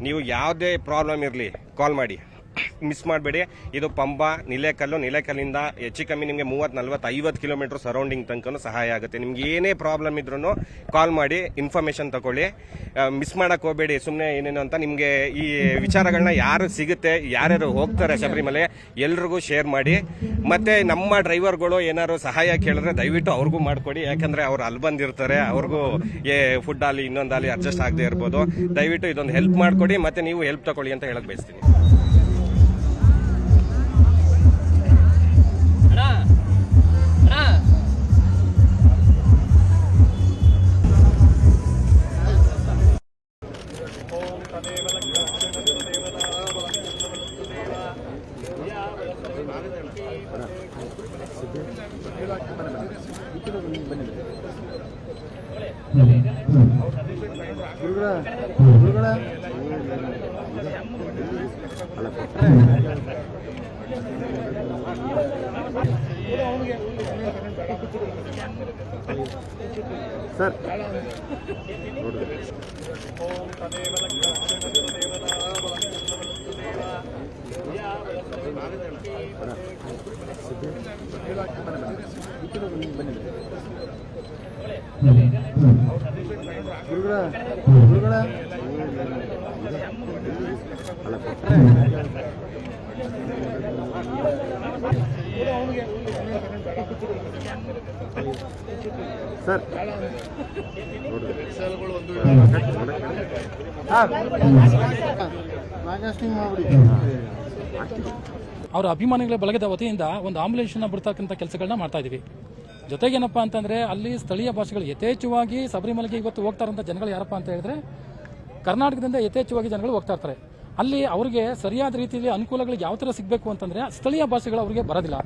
ನೀವು ಯಾವುದೇ ಪ್ರಾಬ್ಲಮ್ ಇರಲಿ ಕಾಲ್ ಮಾಡಿ, ಮಿಸ್ ಮಾಡಬೇಡಿ. ಇದು ಪಂಬಾ ನಿಲೇಕಲ್ಲಿಂದ ಹೆಚ್ಚು ಕಮ್ಮಿ ನಿಮಗೆ 30-40-50 ಕಿಲೋಮೀಟರ್ ಸರೌಂಡಿಂಗ್ ತನಕ ಸಹಾಯ ಆಗುತ್ತೆ. ನಿಮ್ಗೆ ಏನೇ ಪ್ರಾಬ್ಲಮ್ ಇದ್ರೂ ಕಾಲ್ ಮಾಡಿ ಇನ್ಫಾರ್ಮೇಶನ್ ತಗೊಳ್ಳಿ, ಮಿಸ್ ಮಾಡಕ್ಕೆ ಹೋಗಬೇಡಿ. ಸುಮ್ಮನೆ ಏನೇನು ಅಂತ ನಿಮಗೆ ಈ ವಿಚಾರಗಳನ್ನ ಯಾರು ಸಿಗುತ್ತೆ, ಯಾರ್ಯಾರು ಹೋಗ್ತಾರೆ ಶಬರಿಮಲೆ ಎಲ್ರಿಗೂ ಶೇರ್ ಮಾಡಿ. ಮತ್ತು ನಮ್ಮ ಡ್ರೈವರ್ಗಳು ಏನಾದ್ರು ಸಹಾಯ ಕೇಳಿದ್ರೆ ದಯವಿಟ್ಟು ಅವ್ರಿಗೂ ಮಾಡಿಕೊಡಿ. ಯಾಕಂದರೆ ಅವ್ರು ಅಲ್ಲಿ ಬಂದಿರ್ತಾರೆ, ಅವ್ರಿಗೂ ಫುಡ್ ಅಲ್ಲಿ ಇನ್ನೊಂದಲ್ಲಿ ಅಡ್ಜಸ್ಟ್ ಆಗದೆ ಇರ್ಬೋದು. ದಯವಿಟ್ಟು ಇದೊಂದು ಹೆಲ್ಪ್ ಮಾಡಿಕೊಡಿ, ಮತ್ತು ನೀವು ಹೆಲ್ಪ್ ತಗೊಳ್ಳಿ ಅಂತ ಹೇಳಕ್ ಬಯಸ್ತೀನಿ. ಸರ್ ಸರ್ ಅವರ ಅಭಿಮಾನಿಗಳ ಬಳಗದ ವತಿಯಿಂದ ಒಂದು ಆಂಬುಲೆನ್ಸ್ನ ಬಿಡ್ತಕ್ಕಂಥ ಕೆಲಸಗಳನ್ನ ಮಾಡ್ತಾ ಇದೀವಿ. ಜೊತೆಗೇನಪ್ಪ ಅಂತಂದ್ರೆ ಅಲ್ಲಿ ಸ್ಥಳೀಯ ಭಾಷೆಗಳು ಯಥೇಚ್ಛವಾಗಿ ಶಬರಿಮಲೆಗೆ ಇವತ್ತು ಹೋಗ್ತಾರಂತ ಜನಗಳು ಯಾರಪ್ಪ ಅಂತ ಹೇಳಿದ್ರೆ ಕರ್ನಾಟಕದಿಂದ ಯಥೇಚ್ಛವಾಗಿ ಜನಗಳು ಹೋಗ್ತಾ ಇರ್ತಾರೆ. ಅಲ್ಲಿ ಅವರಿಗೆ ಸರಿಯಾದ ರೀತಿಯಲ್ಲಿ ಅನುಕೂಲಗಳು ಯಾವ ತರ ಸಿಗಬೇಕು ಅಂತಂದ್ರೆ ಸ್ಥಳೀಯ ಭಾಷೆಗಳು ಅವರಿಗೆ ಬರೋದಿಲ್ಲ.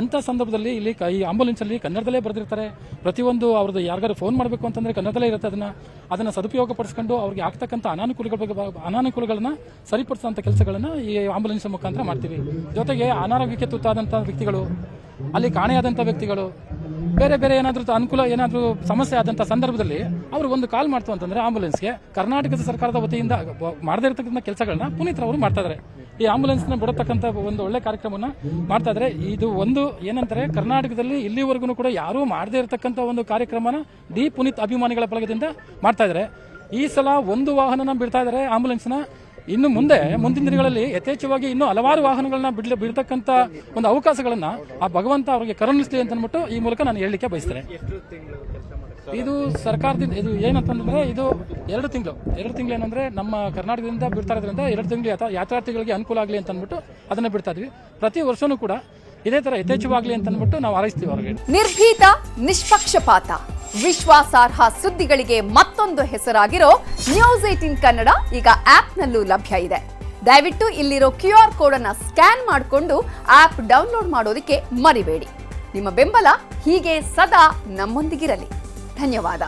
ಅಂತ ಸಂದರ್ಭದಲ್ಲಿ ಇಲ್ಲಿ ಈ ಆಂಬುಲೆನ್ಸ್ ಅಲ್ಲಿ ಕನ್ನಡದಲ್ಲೇ ಬರೆದಿರ್ತಾರೆ. ಪ್ರತಿಯೊಂದು ಅವ್ರದ್ದು ಯಾರಿಗಾರು ಫೋನ್ ಮಾಡಬೇಕು ಅಂತಂದ್ರೆ ಕನ್ನಡದಲ್ಲೇ ಇರುತ್ತೆ. ಅದನ್ನ ಸದುಪಯೋಗ ಪಡಿಸ್ಕೊಂಡು ಅವ್ರಿಗೆ ಆಗ್ತಕ್ಕಂಥ ಅನಾನುಕೂಲಗಳನ್ನ ಸರಿಪಡಿಸುವಂತ ಕೆಲಸಗಳನ್ನ ಈ ಆಂಬುಲೆನ್ಸ್ ಮುಖಾಂತರ ಮಾಡ್ತೀವಿ. ಜೊತೆಗೆ ಅನಾರೋಗ್ಯಕ್ಕೆ ತುತ್ತಾದಂತಹ ವ್ಯಕ್ತಿಗಳು, ಅಲ್ಲಿ ಕಾಣೆಯಾದಂಥ ವ್ಯಕ್ತಿಗಳು, ಬೇರೆ ಬೇರೆ ಏನಾದರೂ ಸಮಸ್ಯೆ ಆದಂಥ ಸಂದರ್ಭದಲ್ಲಿ ಅವರು ಒಂದು ಕಾಲ್ ಮಾಡ್ತು ಅಂತಂದ್ರೆ ಆಂಬುಲೆನ್ಸ್ಗೆ ಕರ್ನಾಟಕದ ಸರ್ಕಾರದ ವತಿಯಿಂದ ಮಾಡದೇ ಇರತಕ್ಕಂಥ ಕೆಲಸಗಳನ್ನ ಪುನೀತ್ ಅವರು ಮಾಡ್ತಾ ಇದ್ದಾರೆ. ಈ ಆಂಬುಲೆನ್ಸ್ ನ ಬಿಡತಕ್ಕಂಥ ಒಂದು ಒಳ್ಳೆ ಕಾರ್ಯಕ್ರಮನ ಮಾಡ್ತಾ ಇದ್ದಾರೆ. ಇದು ಒಂದು ಏನಂತಾರೆ, ಕರ್ನಾಟಕದಲ್ಲಿ ಇಲ್ಲಿವರೆಗೂ ಕೂಡ ಯಾರೂ ಮಾಡದೇ ಇರತಕ್ಕಂಥ ಒಂದು ಕಾರ್ಯಕ್ರಮನ ಡಿ ಪುನೀತ್ ಅಭಿಮಾನಿಗಳ ಬಳಗದಿಂದ ಮಾಡ್ತಾ ಇದ್ದಾರೆ. ಈ ಸಲ ಒಂದು ವಾಹನನ ಬಿಡ್ತಾ ಇದ್ದಾರೆ ಆಂಬುಲೆನ್ಸ್ನ. ಇನ್ನು ಮುಂದಿನ ದಿನಗಳಲ್ಲಿ ಯಥೇಚ್ಛವಾಗಿ ಇನ್ನೂ ಹಲವಾರು ವಾಹನಗಳನ್ನ ಬಿಡ್ತಕ್ಕಂಥ ಒಂದು ಅವಕಾಶಗಳನ್ನ ಆ ಭಗವಂತ ಅವರಿಗೆ ಕರುಣಿಸಲಿ ಅಂತ ಅಂದ್ಬಿಟ್ಟು ಈ ಮೂಲಕ ನಾನು ಹೇಳಲಿಕ್ಕೆ ಬಯಸ್ತೇನೆ. ಇದು ಸರ್ಕಾರದಿಂದ ಇದು ಏನಂತಂದ್ರೆ ಇದು 2 ತಿಂಗಳು ಏನಂದ್ರೆ ನಮ್ಮ ಕರ್ನಾಟಕದಿಂದ ಬಿಡ್ತಾ ಇರೋದ್ರಿಂದ 2 ತಿಂಗಳು ಯಾತ್ರಾರ್ಥಿಗಳಿಗೆ ಅನುಕೂಲ ಆಗಲಿ ಅಂತ ಅಂದ್ಬಿಟ್ಟು ಅದನ್ನ ಬಿಡ್ತಾ ಇದ್ವಿ. ಪ್ರತಿ ವರ್ಷನೂ ಕೂಡ ಇದೇ ತರ ಯಥೇಚ್ಛವಾಗಲಿ ಅಂತ ಅಂದ್ಬಿಟ್ಟು ನಾವು ಹಾರೈಸ್ತೀವಿ ಅವರಿಗೆ. ನಿರ್ಭೀತ, ನಿಷ್ಪಕ್ಷಪಾತ, ವಿಶ್ವಾಸಾರ್ಹ ಸುದ್ದಿಗಳಿಗೆ ಮತ್ತೊಂದು ಹೆಸರಾಗಿರೋ ನ್ಯೂಸ್ 18 ಕನ್ನಡ ಈಗ ಆಪ್ನಲ್ಲೂ ಲಭ್ಯ ಇದೆ. ದಯವಿಟ್ಟು ಇಲ್ಲಿರೋ QR ಕೋಡ್ ಅನ್ನ ಸ್ಕ್ಯಾನ್ ಮಾಡಿಕೊಂಡು ಆಪ್ ಡೌನ್ಲೋಡ್ ಮಾಡೋದಕ್ಕೆ ಮರಿಬೇಡಿ. ನಿಮ್ಮ ಬೆಂಬಲ ಹೀಗೆ ಸದಾ ನಮ್ಮೊಂದಿಗಿರಲಿ. ಧನ್ಯವಾದ.